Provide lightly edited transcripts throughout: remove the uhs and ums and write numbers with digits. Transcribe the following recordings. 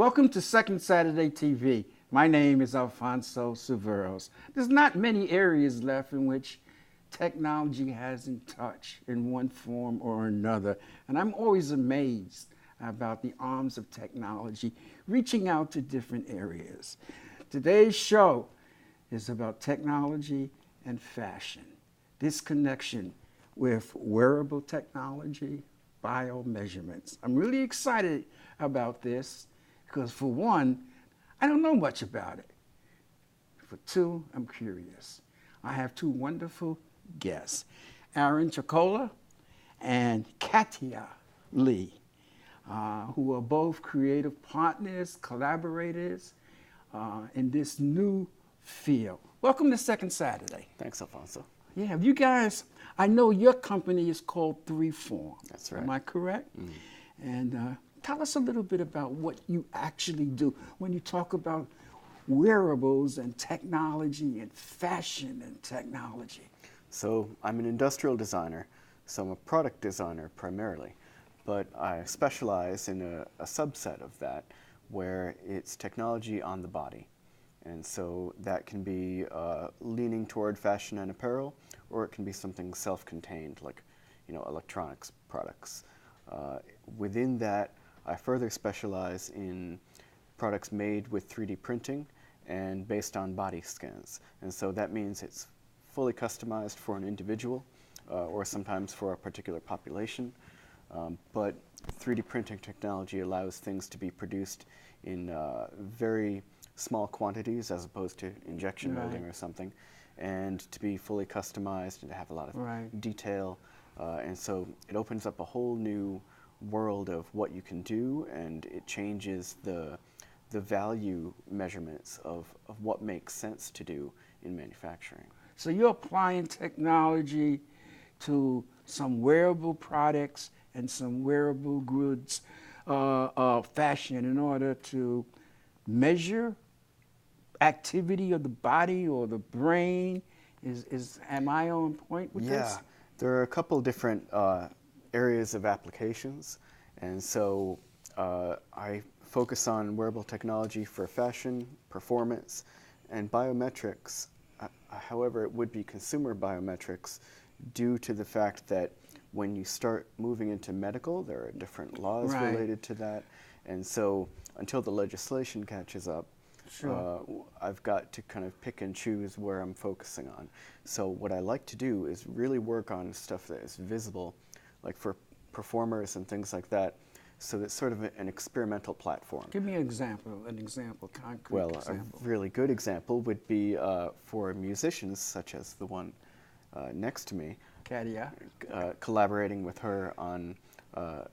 Welcome to Second Saturday TV. My name is Alfonso Severos. There's not many areas left in which technology hasn't touched in one form or another. And I'm always amazed about the arms of technology reaching out to different areas. Today's show is about technology and fashion. This connection with wearable technology, biomeasurements. I'm really excited about this because for one, I don't know much about it. For two, I'm curious. I have two wonderful guests, Aaron Chocola and Katya Lee, who are both creative partners, collaborators in this new field. Welcome to Second Saturday. Thanks, Alfonso. Yeah, you guys, I know your company is called 3Form. That's right. Am I correct? Mm. And tell us a little bit about what you actually do when you talk about wearables and technology and fashion and technology. So I'm an industrial designer, so I'm a product designer primarily, but I specialize in a subset of that where it's technology on the body. And so that can be leaning toward fashion and apparel, or it can be something self-contained like, electronics products. Within that, I further specialize in products made with 3D printing and based on body scans. And so that means it's fully customized for an individual or sometimes for a particular population. But 3D printing technology allows things to be produced in very small quantities as opposed to injection molding or something, and to be fully customized and to have a lot of detail. And so it opens up a whole new world of what you can do, and it changes the value measurements of what makes sense to do in manufacturing. So you're applying technology to some wearable products and some wearable goods fashion in order to measure activity of the body or the brain. Am I on point with this? Yeah, there are a couple different areas of applications, and so I focus on wearable technology for fashion, performance, and biometrics. However, it would be consumer biometrics due to the fact that when you start moving into medical, there are different laws related to that, and so until the legislation catches up, I've got to kind of pick and choose where I'm focusing on. So what I like to do is really work on stuff that is visible, like for performers and things like that, so that's sort of an experimental platform. Give me an example, concrete example. A really good example would be for musicians, such as the one next to me, Katya. Collaborating with her on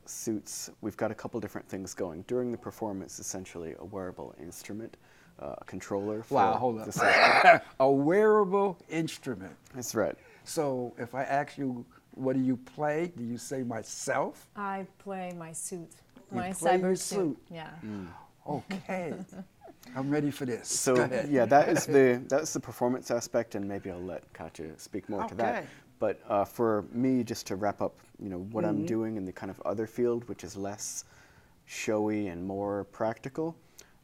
suits. We've got a couple different things going. During the performance, essentially a wearable instrument, a controller for the software. A wearable instrument. That's right. So if I ask you, what do you play? Do you say myself? I play my suit, my cyber suit. Yeah. Okay. I'm ready for this. So Go ahead. yeah, that's the performance aspect, and maybe I'll let Katya speak more to that. But for me, just to wrap up, what I'm doing in the kind of other field, which is less showy and more practical.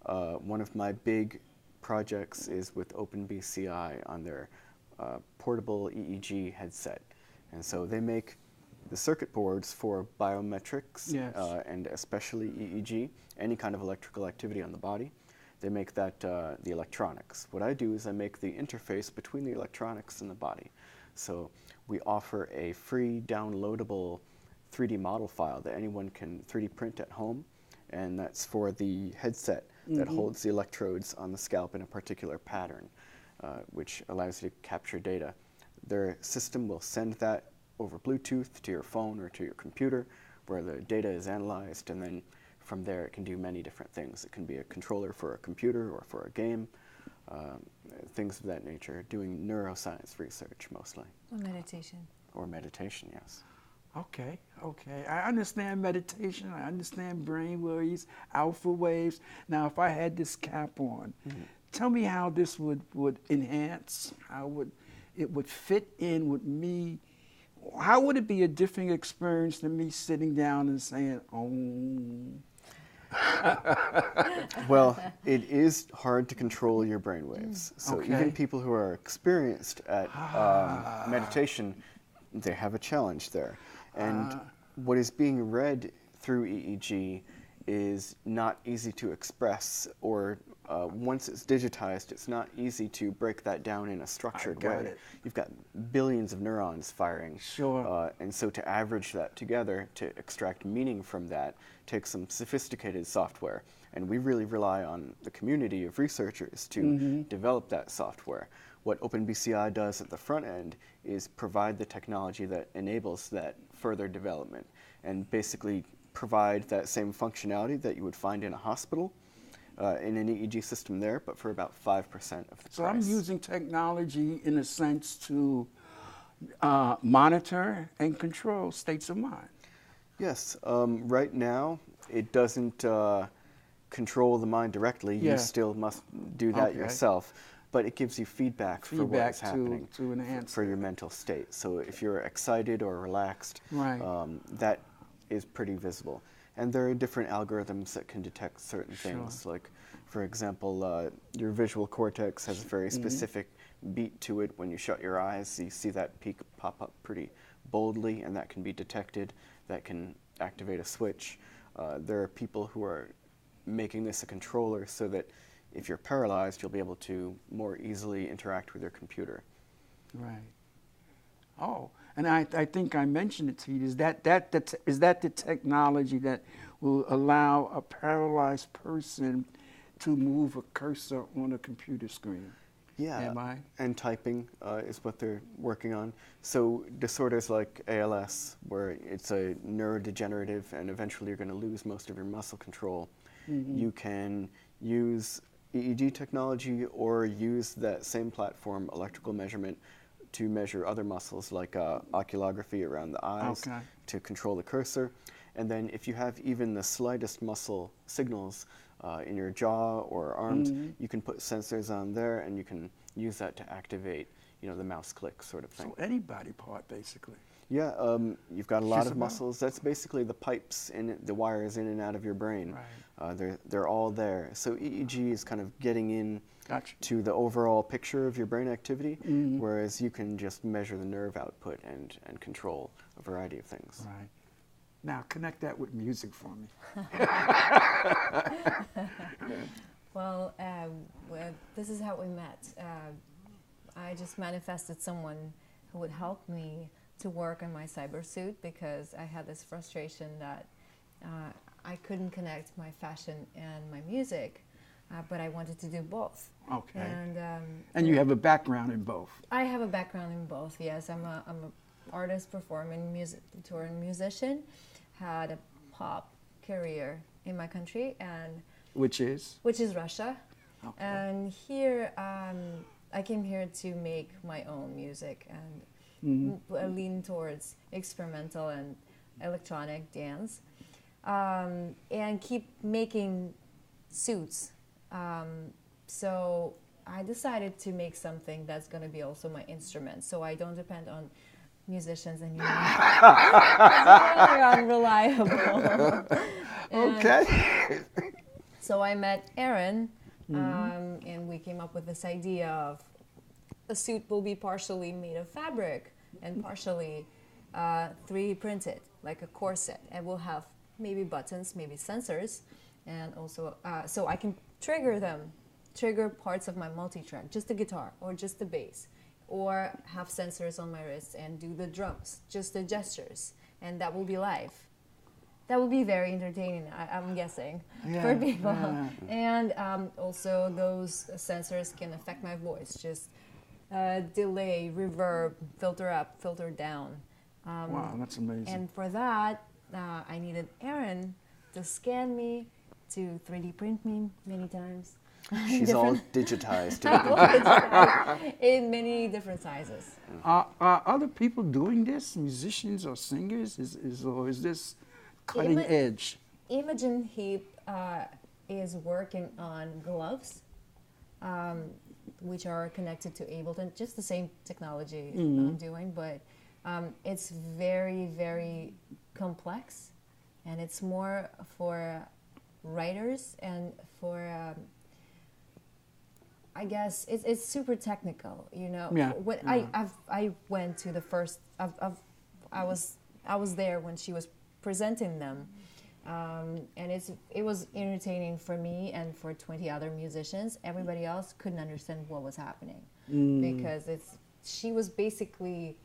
One of my big projects is with OpenBCI on their portable EEG headset. And so they make the circuit boards for biometrics and especially EEG, any kind of electrical activity on the body. They make that the electronics. What I do is I make the interface between the electronics and the body. So we offer a free downloadable 3D model file that anyone can 3D print at home, and that's for the headset that holds the electrodes on the scalp in a particular pattern, which allows you to capture data. Their system will send that over Bluetooth to your phone or to your computer, where the data is analyzed, and then from there it can do many different things. It can be a controller for a computer or for a game, things of that nature, doing neuroscience research mostly. Or meditation. Or meditation, yes. Okay. I understand meditation. I understand brain waves, alpha waves. Now, if I had this cap on, tell me how this would enhance, how it would fit in with me. How would it be a different experience than me sitting down and saying, oh? Well, it is hard to control your brain waves. So Okay. even people who are experienced at meditation, they have a challenge there. And what is being read through EEG is not easy to express, or once it's digitized, it's not easy to break that down in a structured got way. it. You've got billions of neurons firing. Sure. And so to average that together, to extract meaning from that, takes some sophisticated software. And we really rely on the community of researchers to develop that software. What OpenBCI does at the front end is provide the technology that enables that further development, and basically provide that same functionality that you would find in a hospital in an EEG system there, but for about 5% of the So price. I'm using technology in a sense to monitor and control states of mind. Yes. Right now, it doesn't control the mind directly. Yeah. You still must do that Okay. yourself. But it gives you feedback for what Feedback is happening to enhance for your mental state. So if you're excited or relaxed, Right. that is pretty visible. And there are different algorithms that can detect certain things. Like, for example, your visual cortex has a very specific beat to it. When you shut your eyes, you see that peak pop up pretty boldly, and that can be detected. That can activate a switch. There are people who are making this a controller so that if you're paralyzed, you'll be able to more easily interact with your computer. Right. Oh, and I think I mentioned it to you. Is that the technology that will allow a paralyzed person to move a cursor on a computer screen? Yeah, Am I? and typing is what they're working on. So disorders like ALS, where it's a neurodegenerative and eventually you're going to lose most of your muscle control, you can use EEG technology or use that same platform, electrical measurement, to measure other muscles like oculography around the eyes to control the cursor. And then if you have even the slightest muscle signals in your jaw or arms, you can put sensors on there and you can use that to activate, the mouse click sort of thing. So any body part, basically. Yeah, you've got a lot Just of about. muscles. That's basically the pipes, the wires in and out of your brain. Right. They're all there. So EEG is kind of getting in Gotcha. to the overall picture of your brain activity, whereas you can just measure the nerve output and control a variety of things. Right. Now connect that with music for me. Well, this is how we met. I just manifested someone who would help me to work on my cyber suit because I had this frustration that I couldn't connect my fashion and my music, but I wanted to do both. Okay. And you have a background in both. I have a background in both. Yes, I'm a artist, performing, touring musician. Had a pop career in my country, and Which is? Russia. Okay. And here, I came here to make my own music and lean towards experimental and electronic dance, and keep making suits. So I decided to make something that's going to be also my instrument, so I don't depend on musicians anymore. They're unreliable. Okay. So I met Aaron, and we came up with this idea of a suit will be partially made of fabric and partially 3D printed, like a corset, and we'll have maybe buttons, maybe sensors, and also so I can trigger parts of my multi-track, just the guitar or just the bass, or have sensors on my wrists and do the drums, just the gestures, and that will be live. That will be very entertaining, I'm guessing, for people. Yeah. And also those sensors can affect my voice, just delay, reverb, filter up, filter down. Wow, that's amazing. And for that, I needed Aaron to scan me, to 3D print me many times. She's all digitized. In many different sizes. Are other people doing this? Musicians or singers? Or is this cutting edge? Imogen Heap is working on gloves, which are connected to Ableton, just the same technology I'm doing, but it's very, very complex, and it's more for writers and for I guess it's super technical, you know. Yeah. When I went to the first, I was there when she was presenting them, and it was entertaining for me and for 20 other musicians. Everybody else couldn't understand what was happening because she was basically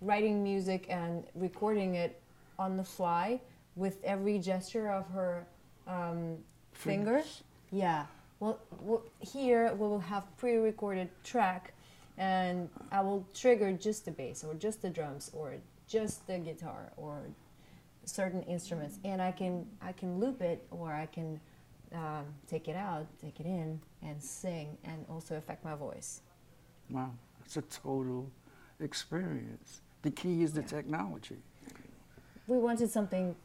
writing music and recording it on the fly with every gesture of her finger. Yeah. Well, here we will have pre-recorded track, and I will trigger just the bass or just the drums or just the guitar or certain instruments, and I can loop it or I can take it out, take it in, and sing, and also affect my voice. Wow, it's a total experience. The key is the technology. We wanted something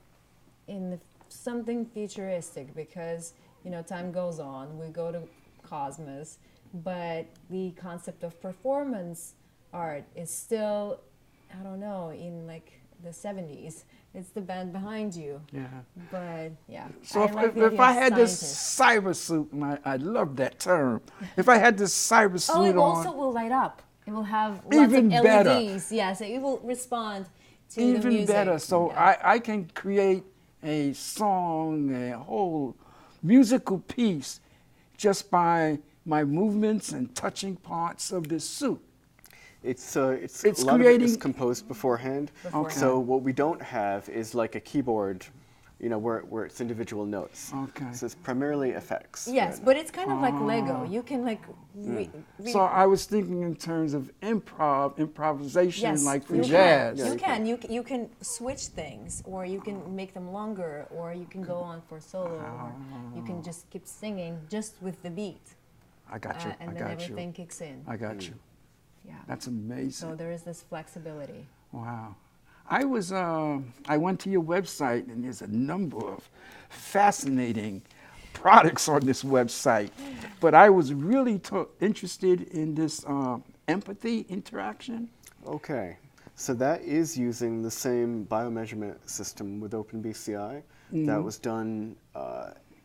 something futuristic because, you know, time goes on, we go to Cosmos, but the concept of performance art is still, I don't know, in like the 70s. It's the band behind you. Yeah. But yeah. So if I had this cyber suit, and I love that term. If I had this cyber suit on. It also will light up. It will have lots even of LEDs. Better. Yeah, so it will respond to even the music. better. So yeah. I can create a song, a whole musical piece just by my movements and touching parts of this suit. It's a lot of it is composed beforehand. Okay. So what we don't have is like a keyboard, you know, where it's individual notes. Okay. So it's primarily effects. Yes, but it's kind of like Lego. You can like. So I was thinking in terms of improvisation, Yes, like for you jazz. Can. You can switch things, or you can make them longer, or you can go on for solo, or you can just keep singing just with the beat. I got you. And then everything kicks in. I got you. Yeah. That's amazing. So there is this flexibility. Wow. I went to your website, and there's a number of fascinating products on this website. But I was really interested in this empathy interaction. Okay. So that is using the same biomeasurement system with OpenBCI. That was done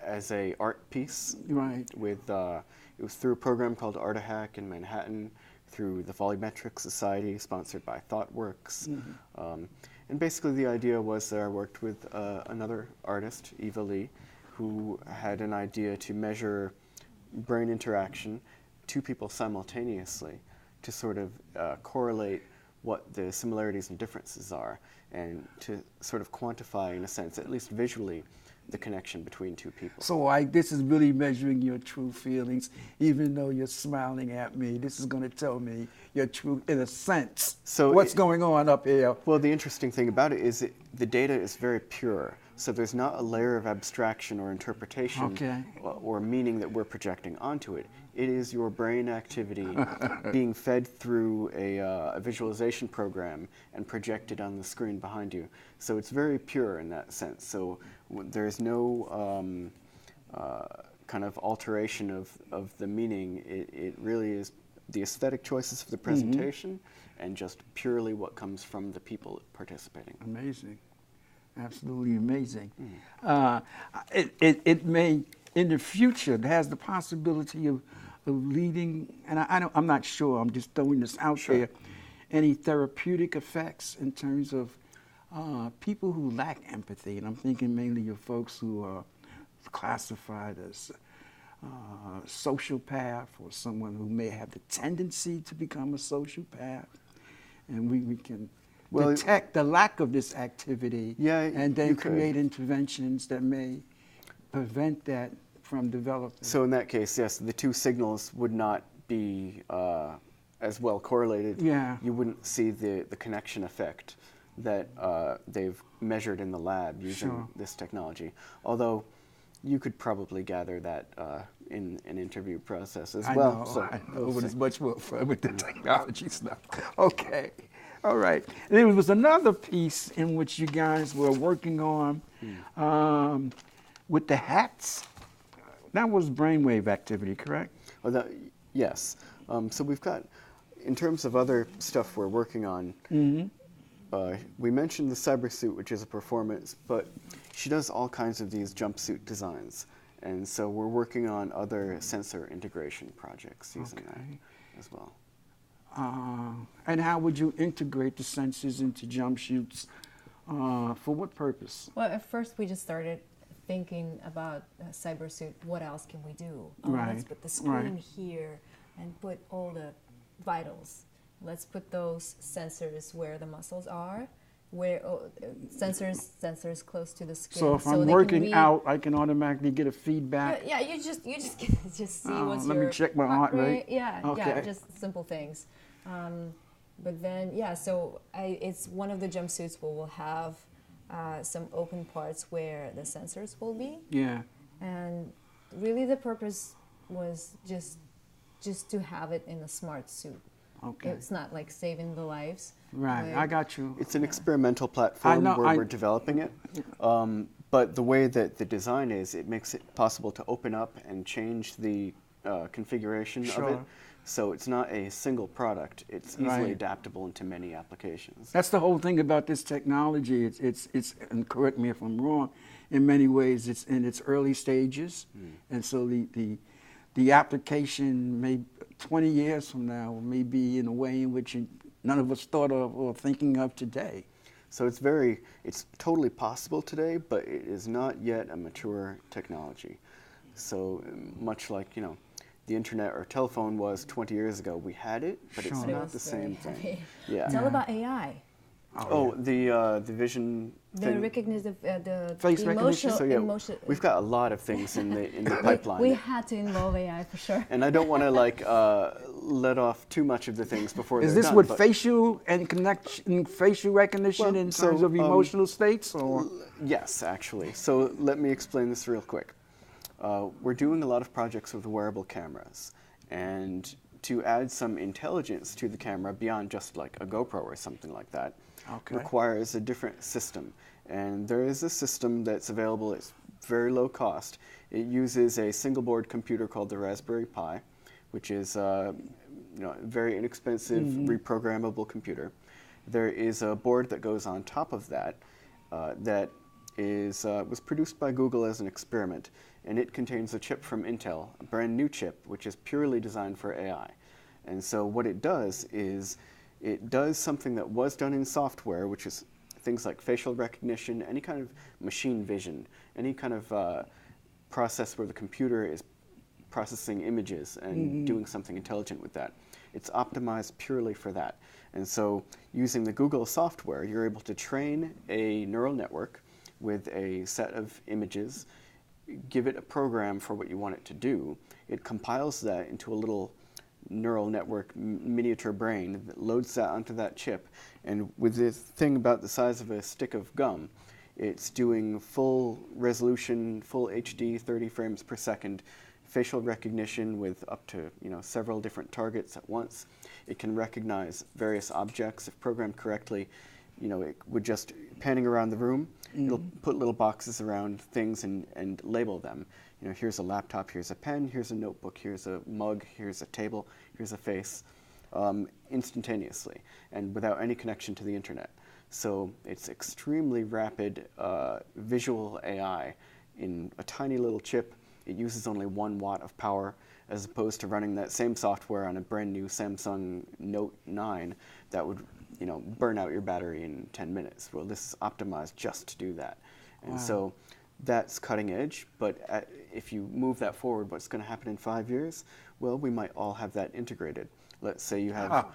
as a art piece. Right. With it was through a program called Artahack in Manhattan, through the Volumetric Society, sponsored by ThoughtWorks. And basically the idea was that I worked with another artist, Eva Lee, who had an idea to measure brain interaction, two people simultaneously, to sort of correlate what the similarities and differences are, and to sort of quantify, in a sense, at least visually, the connection between two people. So this is really measuring your true feelings, even though you're smiling at me. This is going to tell me your true, in a sense, what's going on up here. Well, the interesting thing about it is the data is very pure. So there's not a layer of abstraction or interpretation or meaning that we're projecting onto it. It is your brain activity being fed through a visualization program and projected on the screen behind you. So it's very pure in that sense. So there's no kind of alteration of the meaning. It really is the aesthetic choices for the presentation and just purely what comes from the people participating. Amazing. Absolutely amazing. It may, in the future, it has the possibility of leading, and I'm not sure, I'm just throwing this out there, any therapeutic effects in terms of people who lack empathy, and I'm thinking mainly of folks who are classified as sociopath, or someone who may have the tendency to become a sociopath, and we can detect the lack of this activity, and then create interventions that may prevent that from developing. So in that case, yes, the two signals would not be as well correlated. Yeah. You wouldn't see the connection effect that they've measured in the lab using this technology. Although you could probably gather that in an interview process as well. I know, but it's much more fun with the technology stuff. Okay. All right. There was another piece in which you guys were working on with the hats. That was brainwave activity, correct? Oh, yes. So we've got, in terms of other stuff we're working on, we mentioned the cyber suit, which is a performance, but she does all kinds of these jumpsuit designs. And so we're working on other sensor integration projects using that as well. And how would you integrate the sensors into jumpsuits? For what purpose? Well, at first we just started thinking about cybersuit. What else can we do? Oh, let's put the screen here and put all the vitals. Let's put those sensors where the muscles are, where sensors close to the skin. So if I'm working out, I can automatically get a feedback. Yeah, you just just see what's let your me check my heart rate. Yeah, just simple things. But then, so it's one of the jumpsuits where we'll have some open parts where the sensors will be. Yeah. And really the purpose was just to have it in a smart suit. Okay. It's not like saving the lives. Right, I got you. It's an experimental platform where we're developing it. But the way that the design is, it makes it possible to open up and change the configuration of it. So it's not a single product. It's easily adaptable into many applications. That's the whole thing about this technology. It's and correct me if I'm wrong, in many ways it's in its early stages. And so the application may 20 years from now may be in a way in which none of us thought of or thinking of today. So it's totally possible today, but it is not yet a mature technology. So much like, the internet or telephone was 20 years ago, we had it, but it's not the same thing. Yeah. Tell about AI. The vision The recognition, the face recognition. So emotion. we've got a lot of things in the pipeline. We had to involve AI for sure. And I don't want to let off too much of the things before Is they're this done, with facial and facial recognition in terms of emotional states? Or? Yes, actually. So let me explain this real quick. We're doing a lot of projects with wearable cameras, and to add some intelligence to the camera beyond just like a GoPro or something like that requires a different system. And there is a system that's available. It's very low cost. It uses a single board computer called the Raspberry Pi, which is a very inexpensive reprogrammable computer. There is a board that goes on top of that that was produced by Google as an experiment, and it contains a chip from Intel, a brand new chip, which is purely designed for AI. And so what it does is it does something that was done in software, which is things like facial recognition, any kind of machine vision, any kind of process where the computer is processing images and doing something intelligent with that. It's optimized purely for that. And so using the Google software, you're able to train a neural network with a set of images, give it a program for what you want it to do. It compiles that into a little neural network miniature brain that loads that onto that chip. And with this thing about the size of a stick of gum, it's doing full resolution, full HD, 30 frames per second, facial recognition with up to several different targets at once. It can recognize various objects if programmed correctly. It would just panning around the room. It'll put little boxes around things and label them. Here's a laptop, here's a pen, here's a notebook, here's a mug, here's a table, here's a face, instantaneously and without any connection to the internet. So it's extremely rapid visual AI in a tiny little chip. It uses only 1 watt of power, as opposed to running that same software on a brand new Samsung Note 9 that would burn out your battery in 10 minutes. Well, this is optimized just to do that. And so that's cutting edge, but if you move that forward, what's going to happen in 5 years? Well, we might all have that integrated. Let's say you have,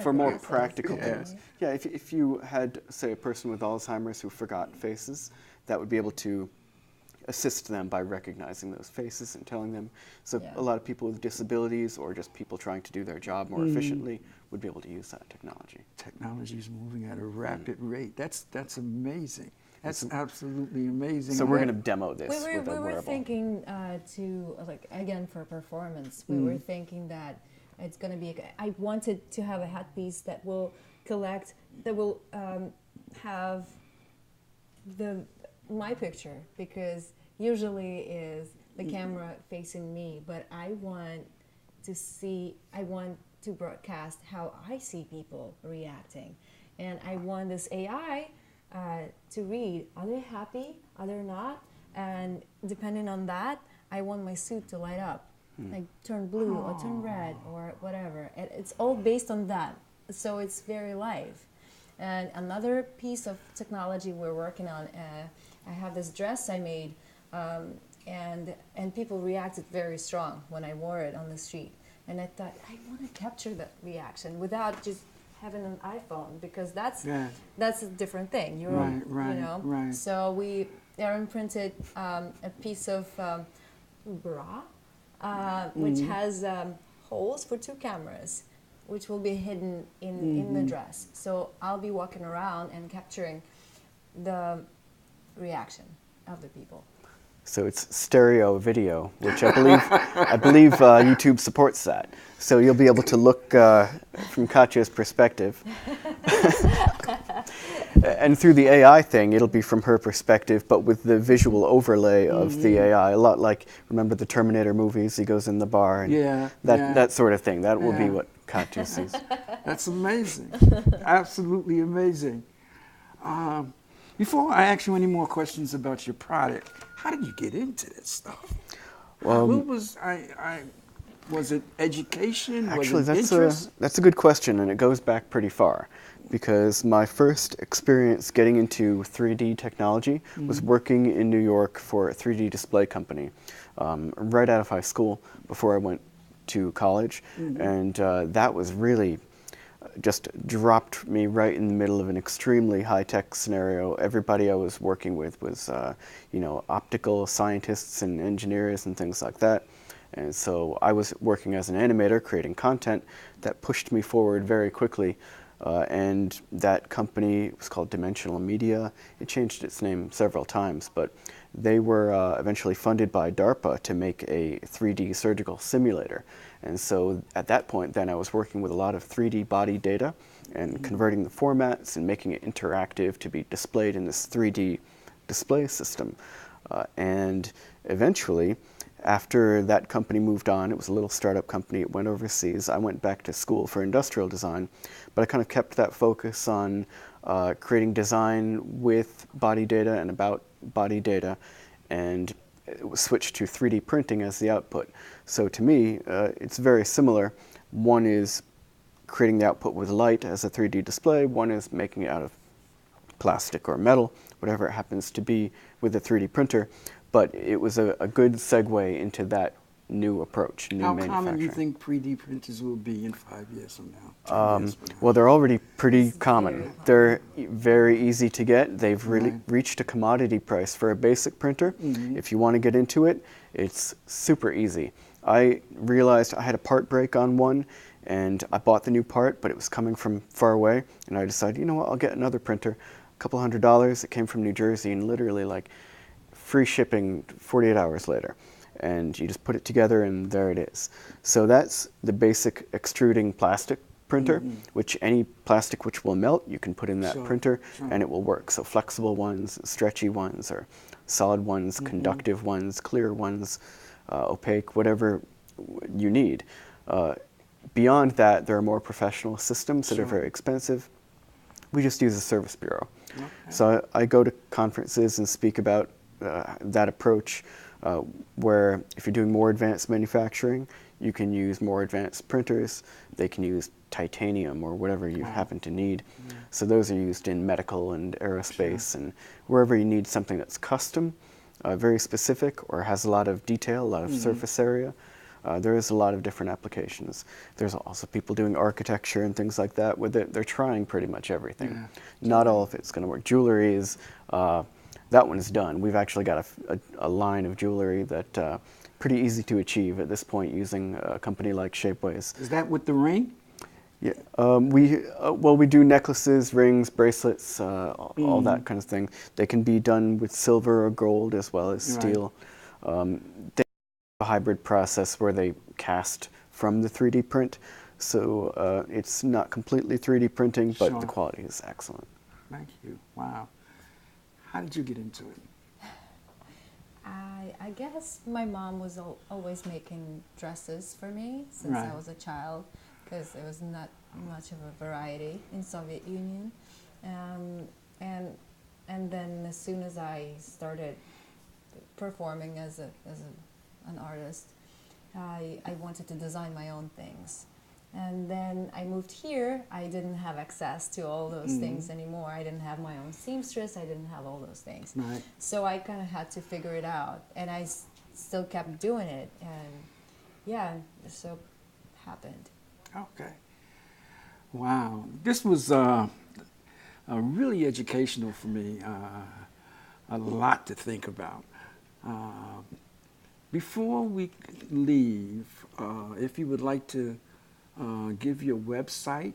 for more practical things. Yeah, if you had, say, a person with Alzheimer's who forgot faces, that would be able to assist them by recognizing those faces and telling them. So a lot of people with disabilities or just people trying to do their job more efficiently would be able to use that technology. Technology is moving at a rapid rate. That's amazing. That's absolutely amazing. So we're going to demo this with a wearable. We were thinking again, for performance, we were thinking that it's going to be, I wanted to have a hat piece that will collect, that will have my picture, because usually is the camera facing me, but I want to broadcast how I see people reacting. And I want this AI to read, are they happy? Are they not? and depending on that, I want my suit to light up, like turn blue or turn red or whatever. It's all based on that, so it's very live. And another piece of technology we're working on, I have this dress I made, and people reacted very strong when I wore it on the street. And I thought, I want to capture that reaction without just having an iPhone, because that's a different thing. Right. So Aaron printed a piece of bra, which has holes for 2 cameras, which will be hidden in the dress. So I'll be walking around and capturing the reaction of the people. So it's stereo video, which I believe YouTube supports that. So you'll be able to look from Katya's perspective. And through the AI thing, it'll be from her perspective, but with the visual overlay of the AI, a lot like, remember the Terminator movies, he goes in the bar, and that sort of thing. That will be what Katya sees. That's amazing. Absolutely amazing. Before I ask you any more questions about your product, how did you get into this stuff? Was it education? Actually, was it interest? that's a good question, and it goes back pretty far, because my first experience getting into 3D technology was working in New York for a 3D display company, right out of high school before I went to college, and that was really just dropped me right in the middle of an extremely high-tech scenario. Everybody I was working with was, optical scientists and engineers and things like that. And so I was working as an animator, creating content that pushed me forward very quickly. And that company was called Dimensional Media. It changed its name several times, but they were eventually funded by DARPA to make a 3D surgical simulator. And so at that point, then I was working with a lot of 3D body data and converting the formats and making it interactive to be displayed in this 3D display system. And eventually, after that company moved on, it was a little startup company, it went overseas, I went back to school for industrial design, but I kind of kept that focus on creating design with body data and about body data, and it was switched to 3D printing as the output. So to me, it's very similar. One is creating the output with light as a 3D display, one is making it out of plastic or metal, whatever it happens to be with a 3D printer. But it was a good segue into that new approach, new manufacturing. How common do you think 3D printers will be in 5 years from now? 10 years from now? Well, they're already pretty common. They're very easy to get. They've really reached a commodity price for a basic printer. If you want to get into it, it's super easy. I realized I had a part break on one, and I bought the new part, but it was coming from far away, and I decided, you know what, I'll get another printer. A couple $100. It came from New Jersey, and literally like free shipping 48 hours later. And you just put it together and there it is. So that's the basic extruding plastic printer, which any plastic which will melt, you can put in that printer and it will work. So flexible ones, stretchy ones, or solid ones, conductive ones, clear ones, opaque, whatever you need. Beyond that, there are more professional systems that are very expensive. We just use a service bureau. So I go to conferences and speak about that approach, where if you're doing more advanced manufacturing, you can use more advanced printers. They can use titanium or whatever you happen to need. So those are used in medical and aerospace and wherever you need something that's custom, very specific, or has a lot of detail, a lot of surface area. There is a lot of different applications. There's also people doing architecture and things like that with it. They're trying pretty much everything. Not all of it's going to work. Jewelry is that one is done. We've actually got a line of jewelry that pretty easy to achieve at this point using a company like Shapeways. Is that with the ring? Yeah, we do necklaces, rings, bracelets, all that kind of thing. They can be done with silver or gold as well as steel. They have a hybrid process where they cast from the 3D print, so it's not completely 3D printing, but the quality is excellent. Thank you. Wow. How did you get into it? I guess my mom was always making dresses for me since I was a child, because there was not much of a variety in Soviet Union. And then as soon as I started performing as an artist, I wanted to design my own things. And then I moved here. I didn't have access to all those things anymore. I didn't have my own seamstress. I didn't have all those things. Right. So I kind of had to figure it out. And I still kept doing it. And yeah, so happened. Okay. Wow. This was really educational for me. A lot to think about. Before we leave, if you would like to give your website,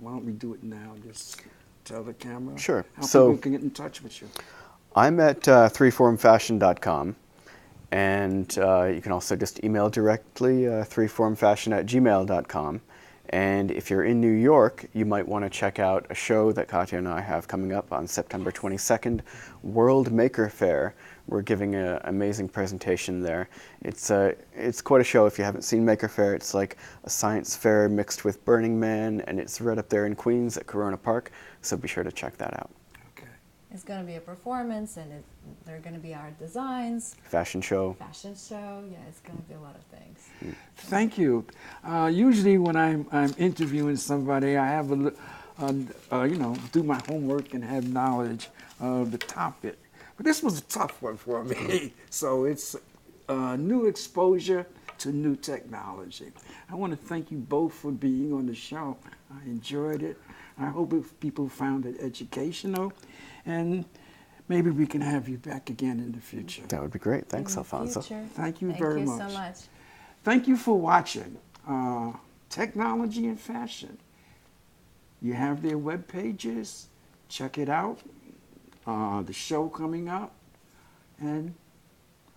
why don't we do it now? Just tell the camera. Sure. How So people can get in touch with you. I'm at 3formfashion.com, and you can also just email directly 3formfashion@gmail.com. And if you're in New York, you might want to check out a show that Katya and I have coming up on September 22nd, World Maker Fair. We're giving an amazing presentation there. It's quite a show if you haven't seen Maker Fair. It's like a science fair mixed with Burning Man, and it's right up there in Queens at Corona Park, so be sure to check that out. Okay. It's going to be a performance, and there are going to be our designs. Fashion show. Fashion show. Yeah, it's going to be a lot of things. Thank you. Usually when I'm interviewing somebody, I have do my homework and have knowledge of the topic. But this was a tough one for me. So it's new exposure to new technology. I want to thank you both for being on the show. I enjoyed it. I hope people found it educational, and maybe we can have you back again in the future. That would be great. Thanks, Alfonso. Thank you very much. Thank you so much. Thank you for watching Technology and Fashion. You have their web pages. Check it out. The show coming up. And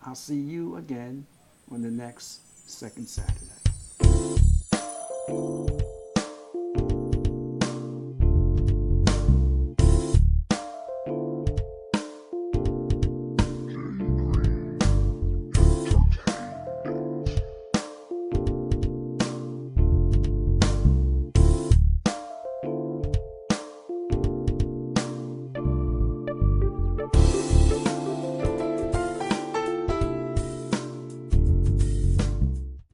I'll see you again on the next second Saturday.